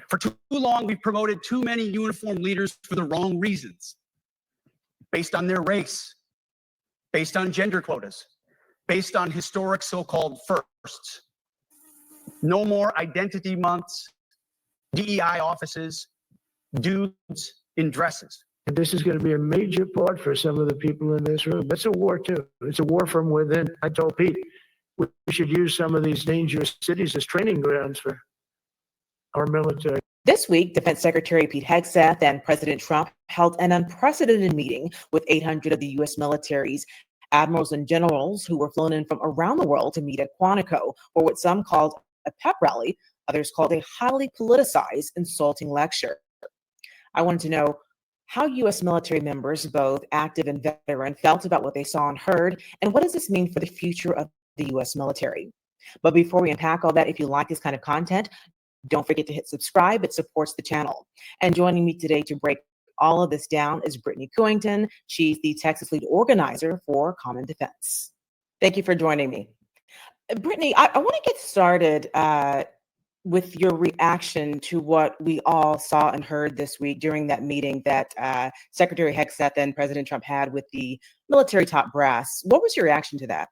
For too long, we've promoted too many uniformed leaders for the wrong reasons, based on their race, based on gender quotas, based on historic so-called firsts. No more identity months, DEI offices, dudes in dresses. And this is going to be a major part for some of the people in this room. It's a war, too. It's a war from within. I told Pete, we should use some of these dangerous cities as training grounds for our military. This week, Defense Secretary Pete Hegseth and President Trump held an unprecedented meeting with 800 of the U.S. military's admirals and generals who were flown in from around the world to meet at Quantico for what some called a pep rally, others called a highly politicized, insulting lecture. I wanted to know how U.S. military members, both active and veteran, felt about what they saw and heard, and what does this mean for the future of the U.S. military? But before we unpack all that, if you like this kind of content, don't forget to hit subscribe. It supports the channel. And joining me today to break all of this down is Britni Cuington. She's the Texas lead organizer for Common Defense. Thank you for joining me. Britni, I want to get started with your reaction to what we all saw and heard this week during that meeting that Secretary Hegseth and President Trump had with the military top brass. What was your reaction to that?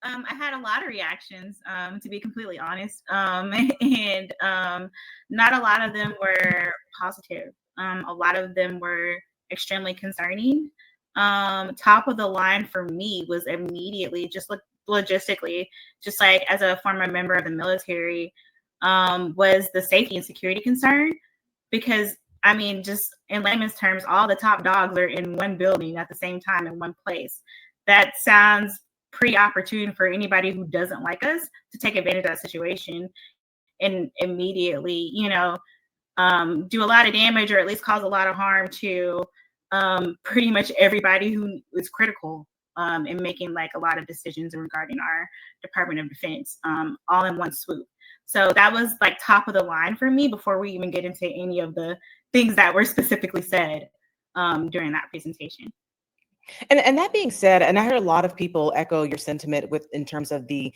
I had a lot of reactions, to be completely honest, and not a lot of them were positive. A lot of them were extremely concerning. Top of the line for me was immediately, just logistically, just like as a former member of the military, was the safety and security concern. Because, I mean, just in layman's terms, all the top dogs are in one building at the same time in one place. That sounds pretty opportune for anybody who doesn't like us to take advantage of that situation and immediately, do a lot of damage or at least cause a lot of harm to pretty much everybody who is critical in making like a lot of decisions regarding our Department of Defense, all in one swoop. So that was like top of the line for me before we even get into any of the things that were specifically said during that presentation. And that being said, and I heard a lot of people echo your sentiment in terms of the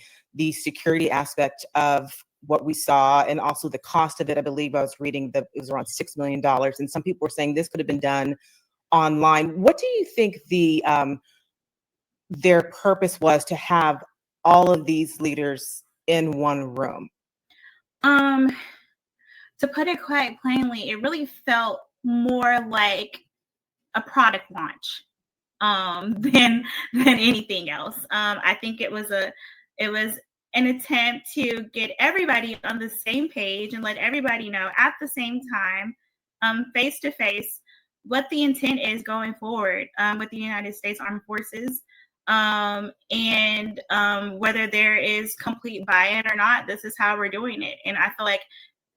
security aspect of what we saw and also the cost of it. I believe I was reading that it was around $6 million, and some people were saying this could have been done online. What do you think their purpose was to have all of these leaders in one room? To put it quite plainly, it really felt more like a product launch than anything else. I think it was an attempt to get everybody on the same page and let everybody know at the same time, face to face, what the intent is going forward with the United States Armed Forces, and whether there is complete buy-in or not. This is how we're doing it, and I feel like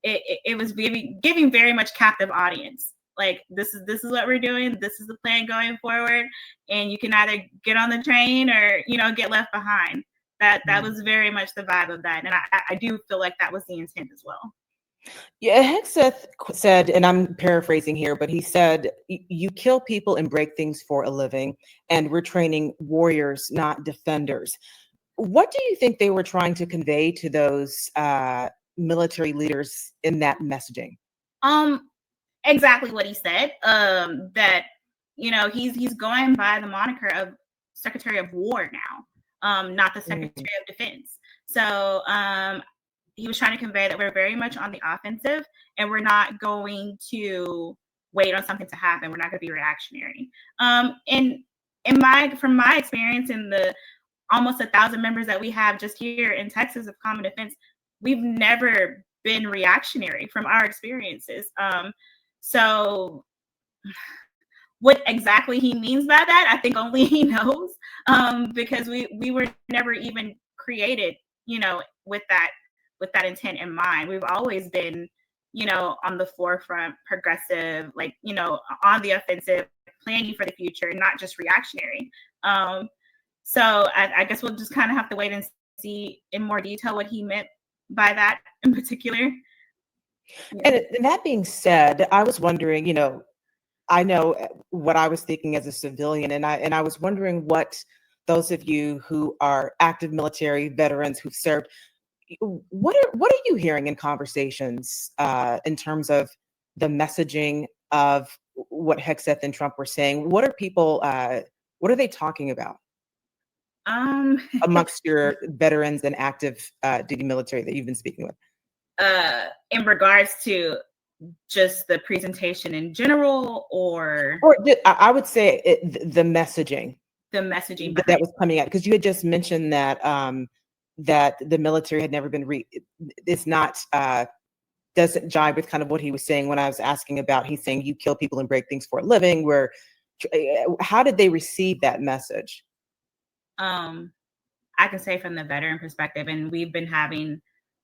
it was giving very much captive audience. Like, this is what we're doing. This is the plan going forward. And you can either get on the train or, get left behind. That was very much the vibe of that. And I do feel like that was the intent as well. Yeah, Hegseth said, and I'm paraphrasing here, but he said, you kill people and break things for a living, and we're training warriors, not defenders. What do you think they were trying to convey to those military leaders in that messaging? Exactly what he said, that, he's going by the moniker of Secretary of War now, not the Secretary of Defense. So he was trying to convey that we're very much on the offensive and we're not going to wait on something to happen. We're not going to be reactionary. And from my experience in the almost 1,000 members that we have just here in Texas of Common Defense, we've never been reactionary from our experiences. So what exactly he means by that, I think only he knows, because we were never even created, with that intent in mind. We've always been, on the forefront, progressive, like, on the offensive, planning for the future, not just reactionary. So I guess we'll just kind of have to wait and see in more detail what he meant by that in particular. And that being said, I was wondering, I know what I was thinking as a civilian, and I was wondering what those of you who are active military veterans who've served, what are you hearing in conversations in terms of the messaging of what Hegseth and Trump were saying? What are people? What are they talking about amongst your veterans and active duty military that you've been speaking with? In regards to just the presentation in general, or I would say the messaging. The messaging that was coming out, because you had just mentioned that that the military had never been it's not doesn't jive with kind of what he was saying when I was asking about, he's saying you kill people and break things for a living. Where how did they receive that message? I can say from the veteran perspective, and we've been having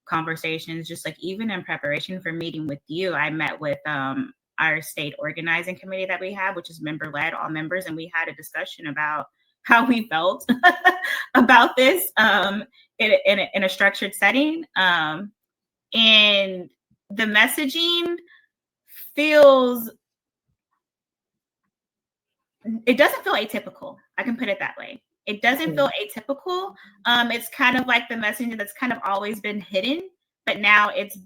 conversations just like even in preparation for meeting with you. I met with our state organizing committee that we have, which is member led, all members, and we had a discussion about how we felt about this in a structured setting. And the messaging feels, it doesn't feel atypical. I can put it that way. It doesn't feel atypical. It's kind of like the messaging that's kind of always been hidden, but now it's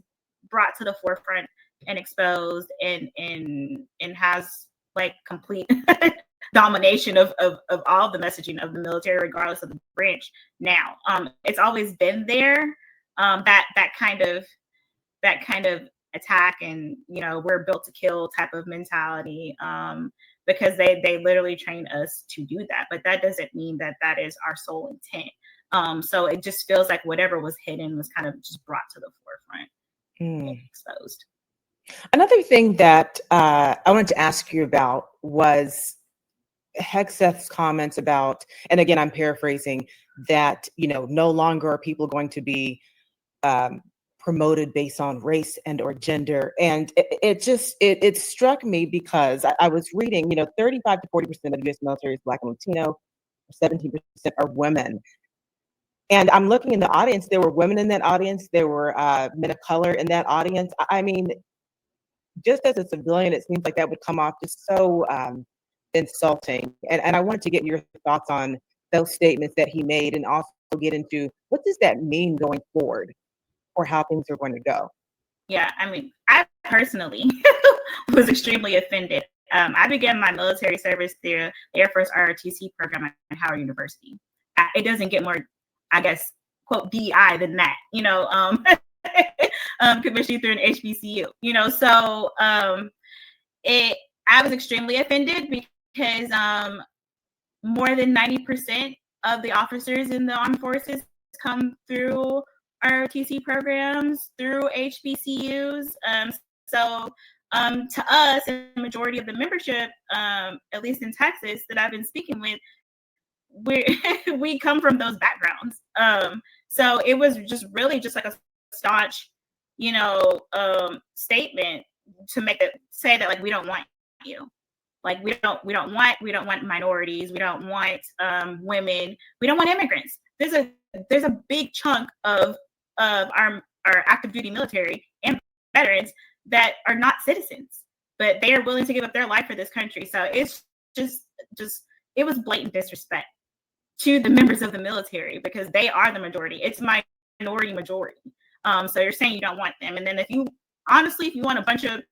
brought to the forefront and exposed and has like complete domination of all the messaging of the military, regardless of the branch now. It's always been there, that kind of attack and, you know, we're built to kill type of mentality, because they literally train us to do that. But that doesn't mean that that is our sole intent. So it just feels like whatever was hidden was kind of just brought to the forefront and exposed. Another thing that I wanted to ask you about was Hegseth's comments about, and again, I'm paraphrasing, that, you know, no longer are people going to be promoted based on race and or gender. And it struck me because I was reading, you know, 35 to 40% of the U.S. military is Black and Latino, 17% are women. And I'm looking in the audience, there were women in that audience, there were men of color in that audience. I mean, just as a civilian, it seems like that would come off just so insulting. And I wanted to get your thoughts on those statements that he made, and also get into what does that mean going forward, or how things are going to go. Yeah, I mean, I personally was extremely offended. I began my military service through the Air Force ROTC program at Howard University. It doesn't get more, I guess, quote, DEI than that, you know, especially through an HBCU, you know. So I was extremely offended because more than 90% of the officers in the armed forces come through ROTC programs, through HBCUs. So to us, the majority of the membership, at least in Texas, that I've been speaking with, we come from those backgrounds. So it was just really just like a staunch, you know, statement to say that like we don't want you, like we don't want minorities, we don't want women, we don't want immigrants. There's a big chunk of our active duty military and veterans that are not citizens, but they are willing to give up their life for this country. So it's just it was blatant disrespect to the members of the military, because they are the majority. It's minority majority. So you're saying you don't want them. And then if you want a bunch of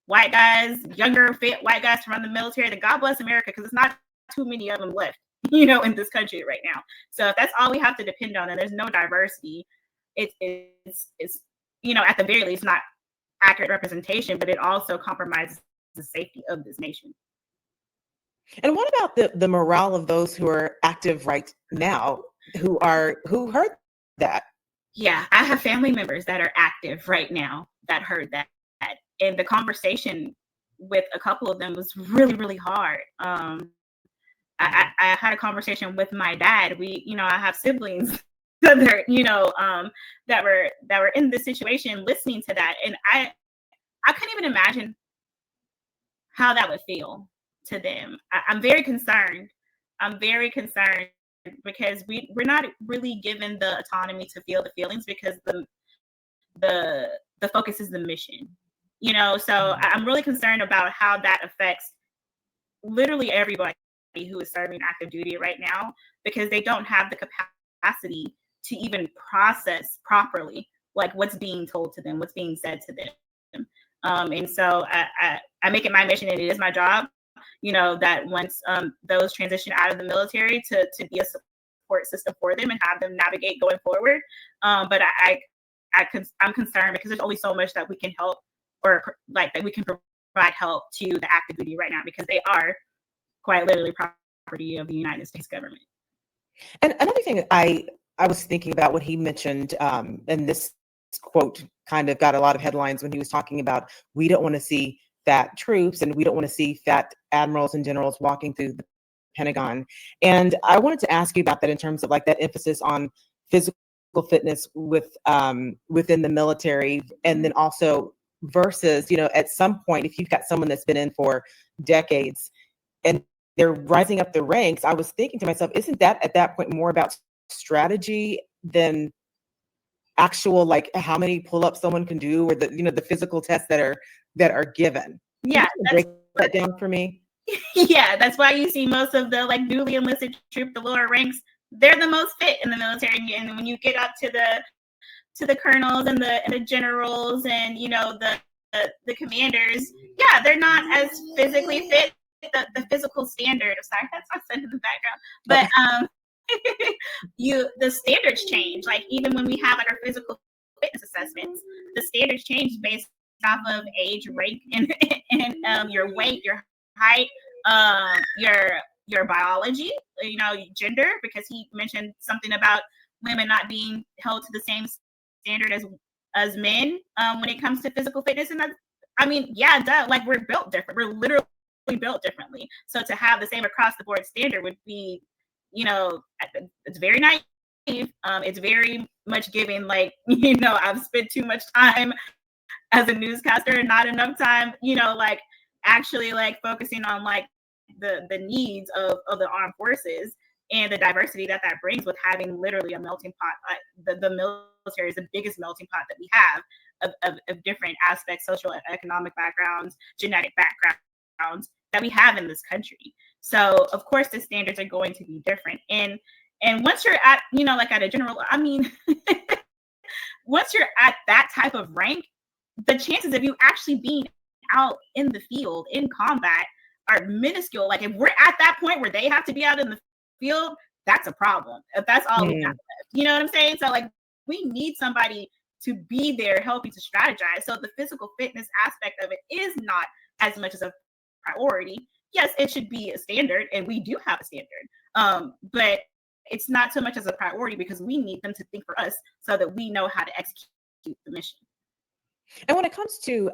white guys, younger, fit white guys to run the military, then God bless America, because it's not too many of them left, you know, in this country right now. So if that's all we have to depend on, and there's no diversity, it's you know, at the very least, not accurate representation, but it also compromises the safety of this nation. And what about the morale of those who are active right now, who heard that? Yeah, I have family members that are active right now that heard that. And the conversation with a couple of them was really, really hard. I had a conversation with my dad. You know, I have siblings that are, you know, that were in this situation, listening to that. And I couldn't even imagine how that would feel to them. I'm very concerned. I'm very concerned because we're not really given the autonomy to feel the feelings, because the focus is the mission, you know. So I'm really concerned about how that affects literally everybody who is serving active duty right now, because they don't have the capacity to even process properly, like what's being told to them, what's being said to them. And so I make it my mission, and it is my job, that once those transition out of the military to be a support system for them and have them navigate going forward. But I'm concerned because there's only so much that we can help, or like that we can provide help to the active duty right now, because they are quite literally property of the United States government. And another thing I was thinking about when he mentioned, and this quote kind of got a lot of headlines when he was talking about, we don't want to see fat troops and we don't want to see fat admirals and generals walking through the Pentagon. And I wanted to ask you about that in terms of like that emphasis on physical fitness within the military, and then also versus, at some point, if you've got someone that's been in for decades and they're rising up the ranks, I was thinking to myself, isn't that at that point more about strategy than actual, like how many pull-ups someone can do, or the physical tests that are given? Yeah, break that down for me. Yeah, that's why you see most of the like newly enlisted troop, the lower ranks, they're the most fit in the military. And when you get up to the colonels and the generals and the commanders, yeah, they're not as physically fit. The physical standard. Sorry, that's my son in the background. But the standards change. Like even when we have like our physical fitness assessments, the standards change based off of age, rank, and your weight, your height, your biology, gender, because he mentioned something about women not being held to the same standard as men when it comes to physical fitness. And like we're built different. We're literally built differently. So to have the same across the board standard would be, it's very naive. It's very much giving like, I've spent too much time as a newscaster and not enough time, like actually like focusing on like the needs of the armed forces and the diversity that brings with having literally a melting pot. The military is the biggest melting pot that we have of different aspects, social, economic backgrounds, genetic backgrounds that we have in this country. So of course the standards are going to be different. And once you're at, like at a general, once you're at that type of rank, the chances of you actually being out in the field in combat are minuscule. Like if we're at that point where they have to be out in the field, that's a problem. If that's all we got left, you know what I'm saying? So like we need somebody to be there helping to strategize. So the physical fitness aspect of it is not as much as a priority. Yes, it should be a standard, and we do have a standard. But it's not so much as a priority because we need them to think for us so that we know how to execute the mission. And when it comes to,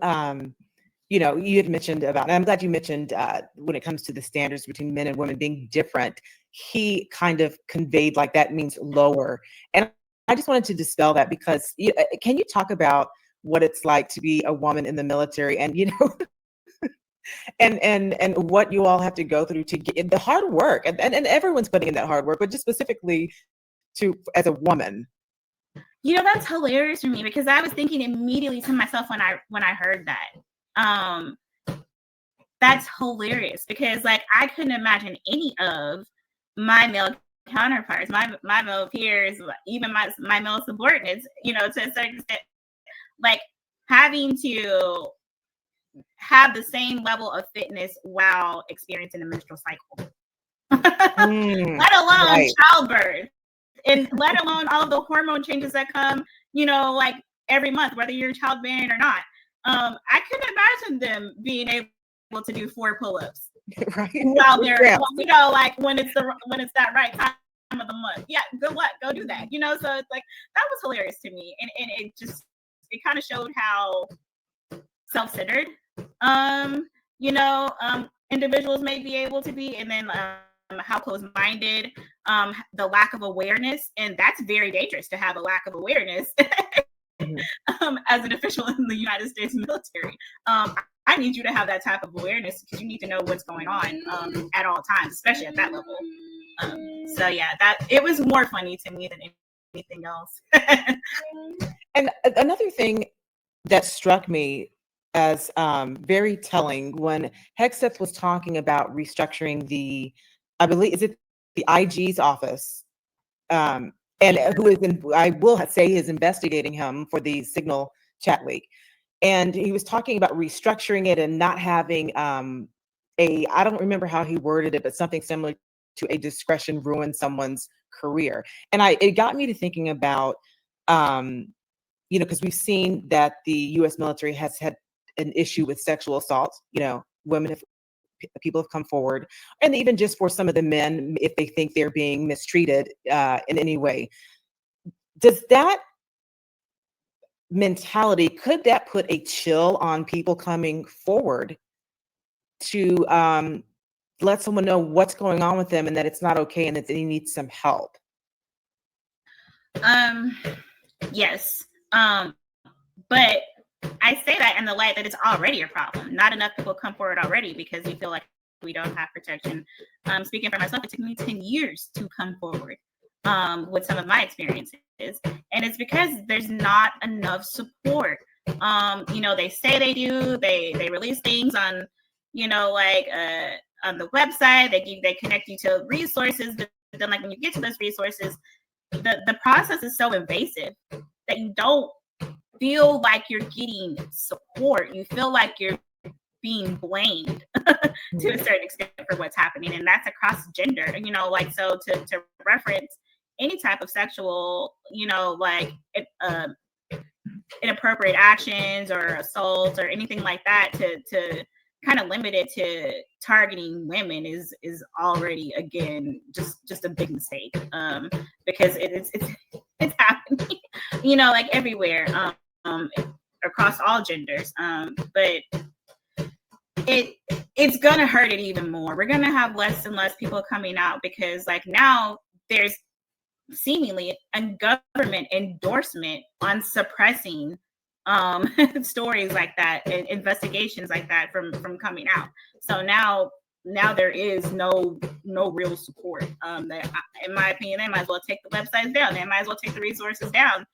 you had mentioned about, and I'm glad you mentioned when it comes to the standards between men and women being different, he kind of conveyed like that means lower. And I just wanted to dispel that because can you talk about what it's like to be a woman in the military and, and what you all have to go through to get the hard work and everyone's putting in that hard work, but just specifically as a woman. That's hilarious for me because I was thinking immediately to myself when I heard that. That's hilarious because like I couldn't imagine any of my male counterparts, my male peers, even my male subordinates, to a certain extent, like having to have the same level of fitness while experiencing a menstrual cycle, let alone childbirth. And let alone all of the hormone changes that come, like every month, whether you're childbearing or not. I couldn't imagine them being able to do 4 pull-ups right while they're, like when it's that right time of the month. Yeah, good luck, go do that. So it's like that was hilarious to me, and it kind of showed how self-centered, individuals may be able to be, and then how close-minded, the lack of awareness, and that's very dangerous to have a lack of awareness as an official in the United States military. I need you to have that type of awareness because you need to know what's going on at all times, especially at that level. So yeah, that it was more funny to me than anything else. And another thing that struck me as very telling when Hegseth was talking about restructuring I believe, is it the IG's office? and who is, I will say, is investigating him for the Signal chat leak. And he was talking about restructuring it and not having I don't remember how he worded it, but something similar to a discretion ruin someone's career. And it got me to thinking about, because we've seen that the U.S. military has had an issue with sexual assault. People have come forward, and even just for some of the men, if they think they're being mistreated in any way. Does that mentality, could that put a chill on people coming forward to let someone know what's going on with them and that it's not okay and that they need some help? Yes. But I say that in the light that it's already a problem. Not enough people come forward already because we feel like we don't have protection. Speaking for myself, it took me 10 years to come forward with some of my experiences. And it's because there's not enough support. They say they do, they release things on, on the website, they connect you to resources, but then like when you get to those resources, the process is so invasive that you don't feel like you're getting support. You feel like you're being blamed to a certain extent for what's happening, and that's across gender. So to reference any type of sexual, inappropriate actions or assaults or anything like that, to kind of limit it to targeting women is already, again, just a big mistake, because it's happening, everywhere, across all genders, but it's gonna hurt it even more. We're gonna have less and less people coming out because now there's seemingly a government endorsement on suppressing stories like that and investigations like that from coming out. So now there is no real support. In my opinion, they might as well take the websites down. They might as well take the resources down,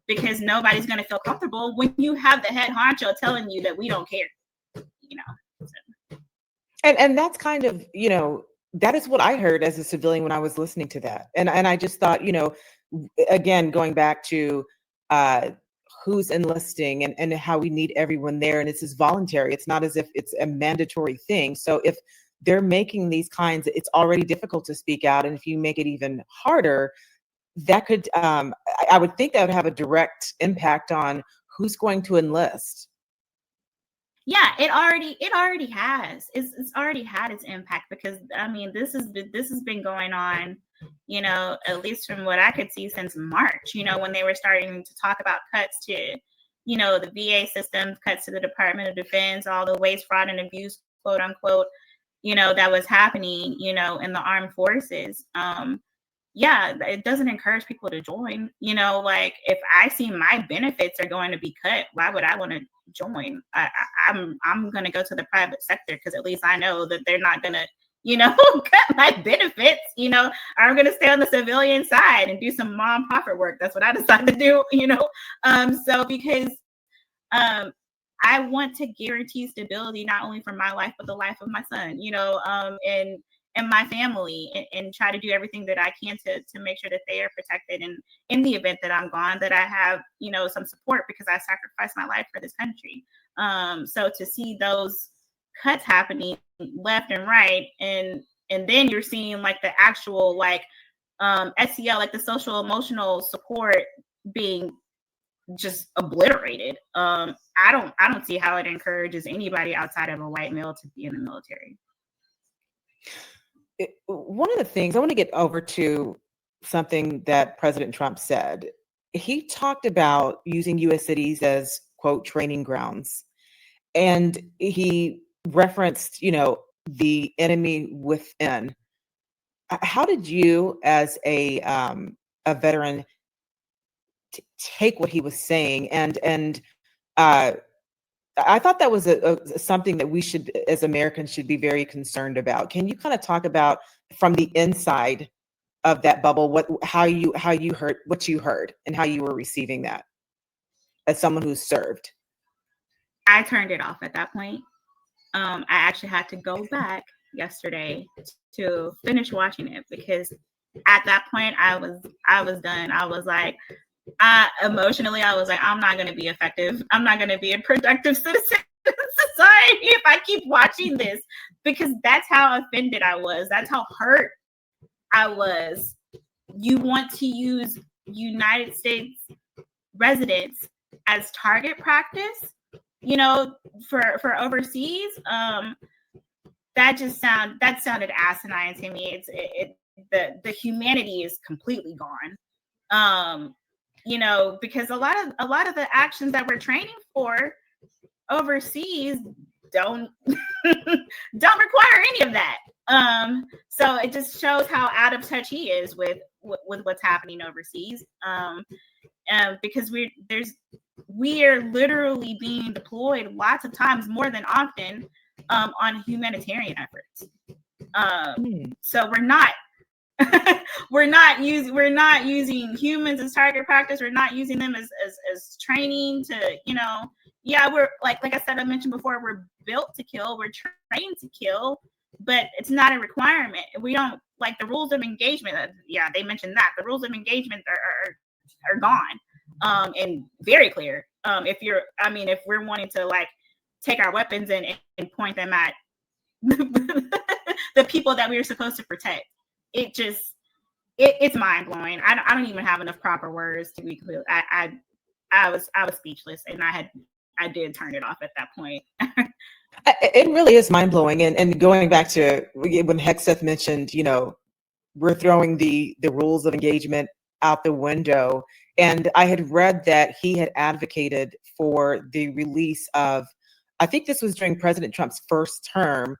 because nobody's going to feel comfortable when you have the head honcho telling you that we don't care. So. And that's kind of, that is what I heard as a civilian when I was listening to that. And I just thought, again, going back to who's enlisting and how we need everyone there. And it's voluntary. It's not as if it's a mandatory thing. So if they're making these kinds, it's already difficult to speak out. And if you make it even harder, that could, I would think that would have a direct impact on who's going to enlist. Yeah, it already has. It's already had its impact, because this has been going on, at least from what I could see, since March, when they were starting to talk about cuts to, the VA system, cuts to the Department of Defense, all the waste, fraud, and abuse, quote unquote, that was happening, in the armed forces. Yeah, it doesn't encourage people to join. If I see my benefits are going to be cut, why would I want to join? I'm going to go to the private sector, because at least I know that they're not going to, cut my benefits. I'm going to stay on the civilian side and do some non-profit work. That's what I decided to do. So because I want to guarantee stability, not only for my life, but the life of my son, and my family, and try to do everything that I can to make sure that they are protected. And in the event that I'm gone, that I have, some support, because I sacrificed my life for this country. So to see those cuts happening left and right, and then you're seeing the actual SEL, the social emotional support, being just obliterated. I don't see how it encourages anybody outside of a white male to be in the military. One of the things I want to get over to, something that President Trump said. He talked about using U.S. cities as, quote, training grounds. And he referenced, the enemy within. How did you, as a veteran, take what he was saying? And I thought that was something that we should, as Americans, should be very concerned about. Can you kind of talk about, from the inside of that bubble, how you heard what you heard and how you were receiving that as someone who's served? I turned it off at that point. I actually had to go back yesterday to finish watching it, because at that point, I was done. I was like, emotionally, I was like, I'm not going to be effective. I'm not going to be a productive citizen in society if I keep watching this, because that's how offended I was. That's how hurt I was. You want to use United States residents as target practice, for overseas. That sounded asinine to me. The humanity is completely gone. Because a lot of the actions that we're training for overseas don't require any of that. So it just shows how out of touch he is with what's happening overseas. Because we are literally being deployed lots of times, more than often, on humanitarian efforts. So we're not using humans as target practice. We're not using them as training to, we're like I said, I mentioned before, we're built to kill, we're trained to kill, but it's not a requirement. We don't like the rules of engagement. They mentioned that the rules of engagement are gone, and very clear. If we're wanting to like take our weapons and point them at the people that we were supposed to protect, it's mind blowing. I don't even have enough proper words to be clear. I was speechless, and I did turn it off at that point. It really is mind blowing. And going back to when Hegseth mentioned, we're throwing the rules of engagement out the window. And I had read that he had advocated for the release of, I think this was during President Trump's first term,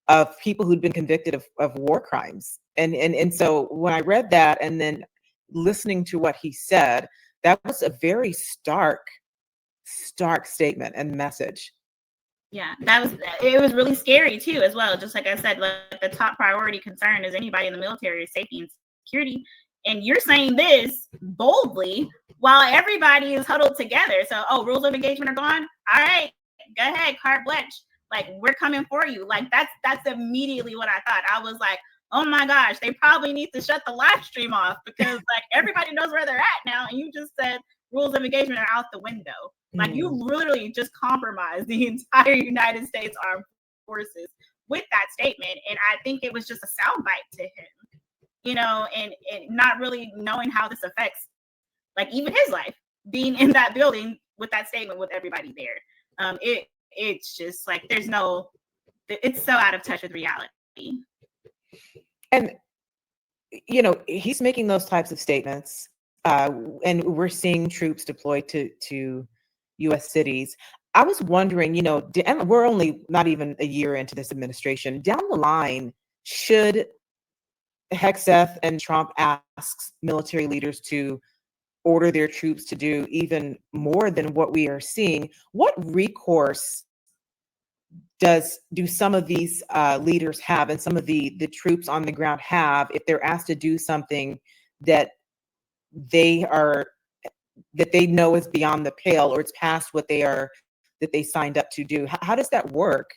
of people who'd been convicted of war crimes. And so when I read that and then listening to what he said, that was a very stark statement and message. Yeah, it was really scary too, as well. Just like I said, like the top priority concern is anybody in the military is safety and security. And you're saying this boldly while everybody is huddled together. So, rules of engagement are gone. All right, go ahead, carte blanche. Like, we're coming for you. Like, that's immediately what I thought. I was like, oh my gosh, they probably need to shut the live stream off, because like everybody knows where they're at now. And you just said rules of engagement are out the window. Like, you literally just compromised the entire United States Armed Forces with that statement. And I think it was just a soundbite to him, and not really knowing how this affects, like, even his life, being in that building with that statement with everybody there. It's just like, it's so out of touch with reality. And, he's making those types of statements, and we're seeing troops deployed to U.S. cities. I was wondering, and we're only not even a year into this administration. Down the line, should Hegseth and Trump ask military leaders to order their troops to do even more than what we are seeing, what recourse do some of these leaders have, and some of the troops on the ground have, if they're asked to do something that they know is beyond the pale, or it's past what that they signed up to do? How does that work?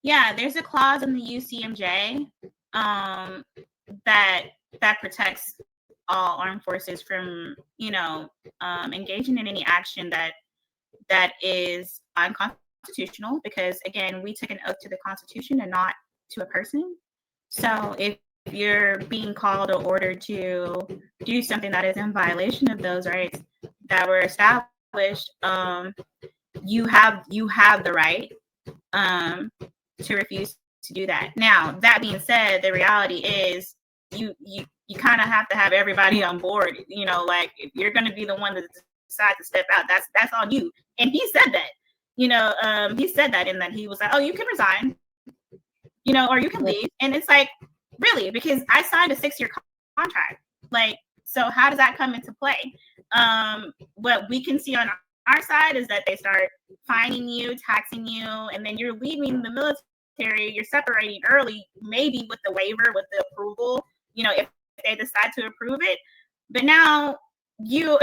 Yeah, there's a clause in the UCMJ that protects all armed forces from, engaging in any action that is unconstitutional, because again, we took an oath to the Constitution and not to a person. So if you're being called or ordered to do something that is in violation of those rights that were established, you have the right to refuse to do that. Now, that being said, the reality is you kind of have to have everybody on board. Like, if you're going to be the one that decides to step out, that's on you. And he said that. He said that, in that he was like, oh, you can resign, or you can leave. And it's like, really? Because I signed a 6-year contract. Like, so how does that come into play? What we can see on our side is that they start fining you, taxing you, and then you're leaving the military. You're separating early, maybe with the waiver, with the approval, if they decide to approve it. But now you're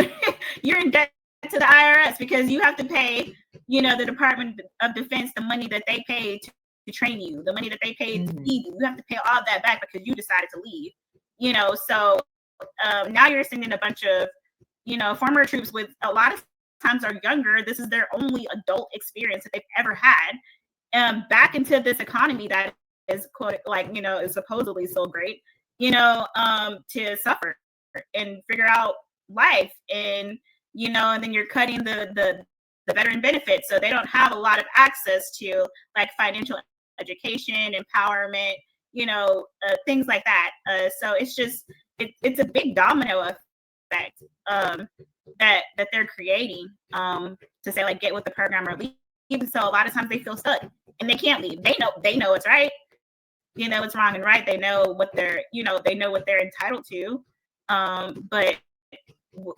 in debt to the IRS, because you have to pay, the Department of Defense the money that they paid to train you, the money that they paid to feed you. You have to pay all that back because you decided to leave. So now you're sending a bunch of, former troops with a lot of times are younger. This is their only adult experience that they've ever had, back into this economy that is is supposedly so great, to suffer and figure out life, and and then you're cutting the veteran benefits, so they don't have a lot of access to like financial education, empowerment, things like that. So it's just it's a big domino effect that they're creating, to say like get with the program or leave. So a lot of times they feel stuck and they can't leave. They know it's right. It's wrong and right. They know what they're entitled to. But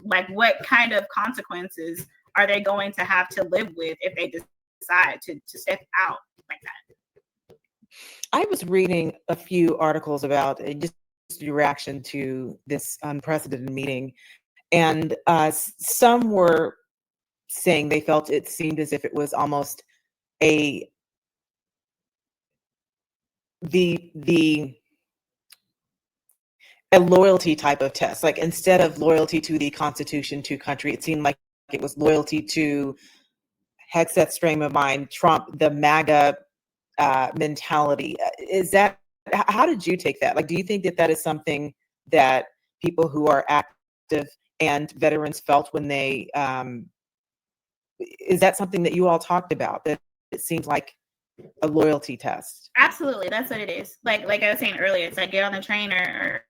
like what kind of consequences are they going to have to live with if they decide to step out like that? I was reading a few articles about just your reaction to this unprecedented meeting, and some were saying they felt it seemed as if it was almost the a loyalty type of test. Like instead of loyalty to the Constitution, to country, it seemed like it was loyalty to Hegseth's frame of mind, Trump, the MAGA mentality. How did you take that? Like, do you think that is something that people who are active and veterans felt when they, is that something that you all talked about, that it seems like a loyalty test? Absolutely. That's what it is. Like I was saying earlier, it's like get on the train or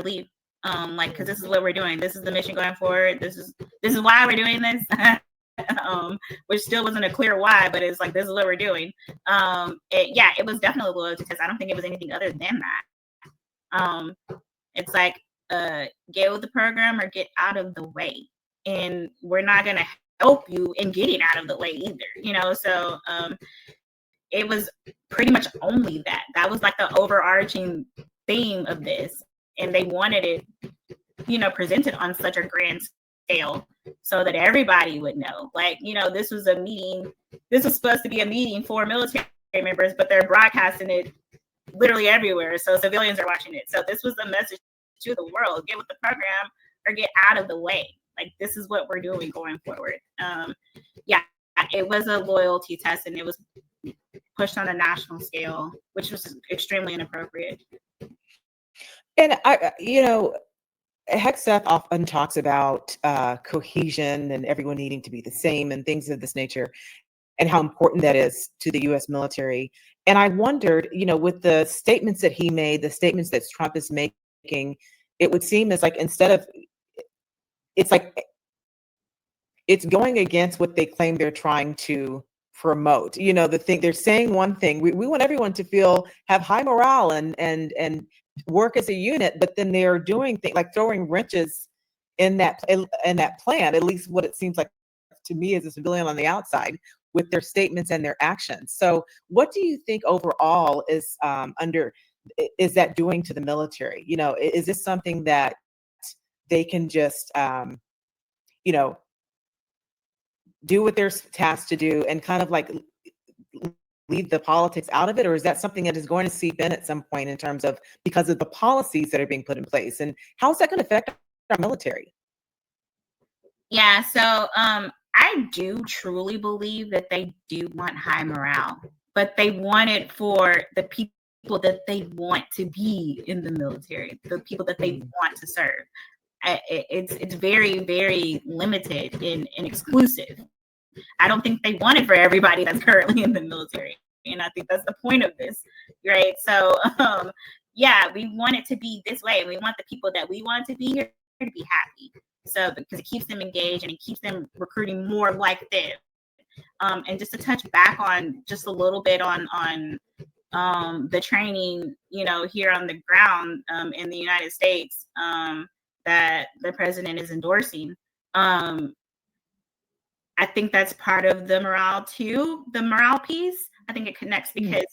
leave. Because this is what we're doing. This is the mission going forward. This is why we're doing this. Which still wasn't a clear why, but it's like this is what we're doing. It was definitely a loyalty test. I don't think it was anything other than that. It's like get with the program or get out of the way, and we're not gonna help you in getting out of the way either. So it was pretty much only that. That was like the overarching theme of this, and they wanted it, presented on such a grand scale, so that everybody would know. Like, this was a meeting. This was supposed to be a meeting for military members, but they're broadcasting it literally everywhere, so civilians are watching it. So this was the message to the world: get with the program or get out of the way. Like, this is what we're doing going forward. It was a loyalty test, and it was pushed on a national scale, which was extremely inappropriate. And Hegseth often talks about cohesion and everyone needing to be the same and things of this nature, and how important that is to the U.S. military. And I wondered, with the statements that he made, the statements that Trump is making, it would seem as like it's going against what they claim they're trying to promote. They're saying one thing, we want everyone to have high morale and work as a unit, but then they're doing things like throwing wrenches in that plan, at least what it seems like to me as a civilian on the outside, with their statements and their actions. So what do you think overall is that doing to the military? Is this something that they can just do what they're tasked to do and kind of like leave the politics out of it? Or is that something that is going to seep in at some point because of the policies that are being put in place? And how is that going to affect our military? Yeah, so I do truly believe that they do want high morale, but they want it for the people that they want to be in the military, the people that they want to serve. It's very, very limited and exclusive. I don't think they want it for everybody that's currently in the military. And I think that's the point of this, right? So, we want it to be this way. And we want the people that we want to be here to be happy. So, because it keeps them engaged and it keeps them recruiting more like them. And just to touch back on just a little bit on the training, here on the ground in the United States that the president is endorsing. I think that's part of the morale too, the morale piece. I think it connects because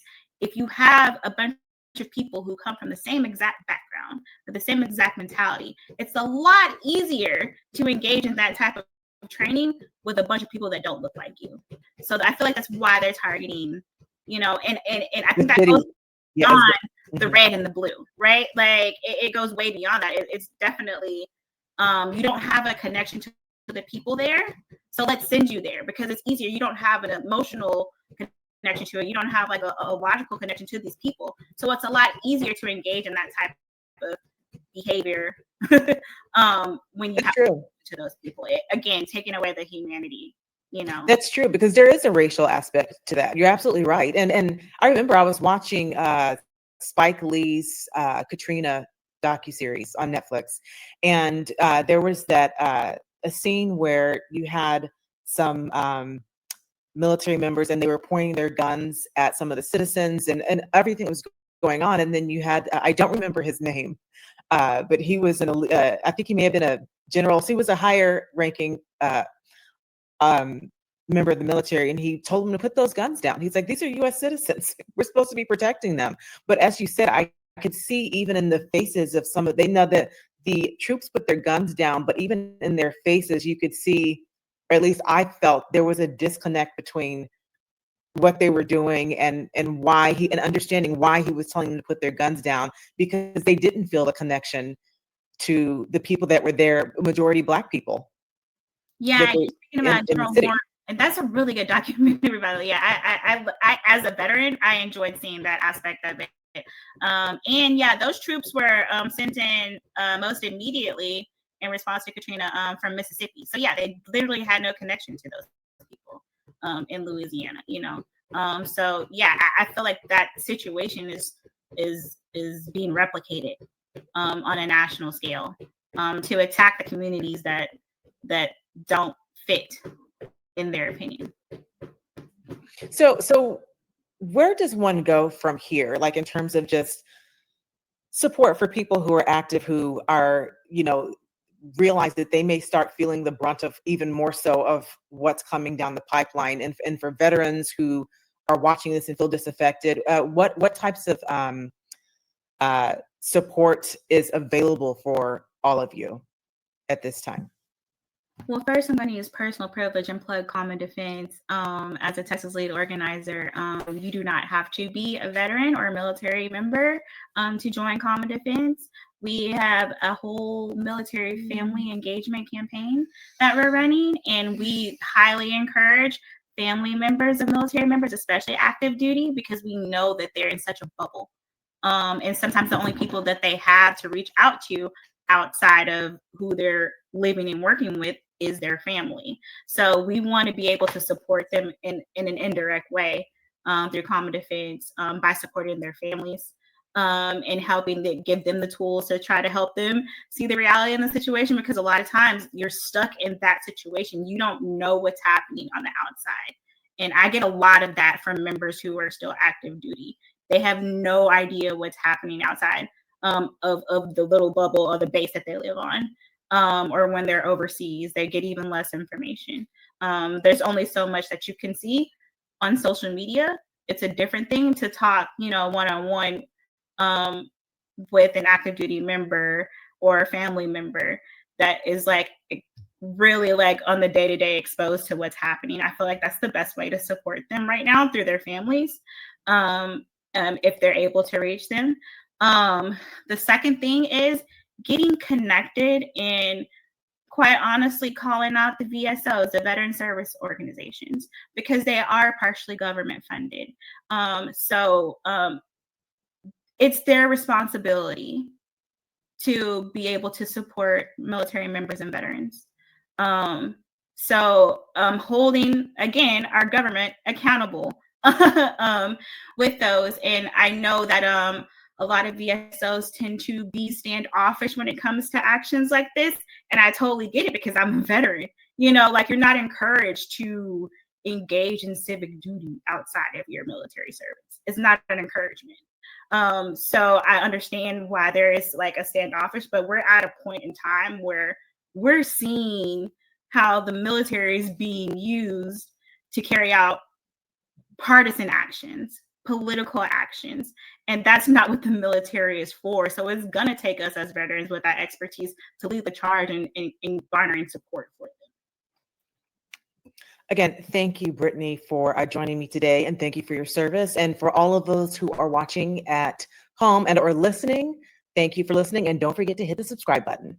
if you have a bunch of people who come from the same exact background, with the same exact mentality, it's a lot easier to engage in that type of training with a bunch of people that don't look like you. So I feel like that's why they're targeting, and I think that goes on the red and the blue, right? Like it goes way beyond that. It's definitely you don't have a connection to the people there, so let's send you there because it's easier. You don't have an emotional connection to it. You don't have like a logical connection to these people, so it's a lot easier to engage in that type of behavior when you have to those people. Again, taking away the humanity. That's true, because there is a racial aspect to that. You're absolutely right. And I remember I was watching Spike Lee's Katrina docuseries on Netflix, and there was that a scene where you had some military members, and they were pointing their guns at some of the citizens, and everything was going on. And then you had I don't remember his name, but he was I think he may have been a general. So he was a higher ranking member of the military, and he told them to put those guns down. He's like, these are U.S. citizens. We're supposed to be protecting them. But as you said, I could see even in the faces of some of, they know that the troops put their guns down, but even in their faces, you could see, or at least I felt, there was a disconnect between what they were doing and why and understanding why he was telling them to put their guns down, because they didn't feel the connection to the people that were there, majority Black people. Yeah, you're speaking about General Moore, and that's a really good documentary, by the way. Yeah, I as a veteran, I enjoyed seeing that aspect of it. And yeah, those troops were sent in most immediately in response to Katrina from Mississippi. So yeah, they literally had no connection to those people in Louisiana. So yeah, I feel like that situation is being replicated on a national scale to attack the communities that don't fit in their opinion. So where does one go from here, like in terms of just support for people who are active, who are, realize that they may start feeling the brunt of even more so of what's coming down the pipeline, and for veterans who are watching this and feel disaffected, what types of support is available for all of you at this time? Well, first, I'm going to use personal privilege and plug Common Defense. As a Texas lead organizer, you do not have to be a veteran or a military member to join Common Defense. We have a whole military family engagement campaign that we're running, and we highly encourage family members of military members, especially active duty, because we know that they're in such a bubble. And sometimes the only people that they have to reach out to outside of who they're living and working with is their family. So we want to be able to support them in an indirect way through Common Defense by supporting their families and helping to give them the tools to try to help them see the reality in the situation, because a lot of times you're stuck in that situation. You don't know what's happening on the outside. And I get a lot of that from members who are still active duty. They have no idea what's happening outside of the little bubble or the base that they live on. Or when they're overseas, they get even less information. There's only so much that you can see on social media. It's a different thing to talk, one-on-one with an active duty member or a family member that is like really like on the day-to-day exposed to what's happening. I feel like that's the best way to support them right now, through their families, if they're able to reach them. The second thing is getting connected and, quite honestly, calling out the VSOs, the veteran service organizations, because they are partially government funded. So it's their responsibility to be able to support military members and veterans. So holding, again, our government accountable with those. And I know that a lot of VSOs tend to be standoffish when it comes to actions like this. And I totally get it, because I'm a veteran. Like, you're not encouraged to engage in civic duty outside of your military service. It's not an encouragement. So I understand why there is like a standoffish, but we're at a point in time where we're seeing how the military is being used to carry out partisan actions, political actions, and that's not what the military is for. So it's gonna take us as veterans with that expertise to lead the charge in garnering support for them. Again, thank you, Britni, for joining me today, and thank you for your service, and for all of those who are watching at home, and or listening. Thank you for listening, and don't forget to hit the subscribe button.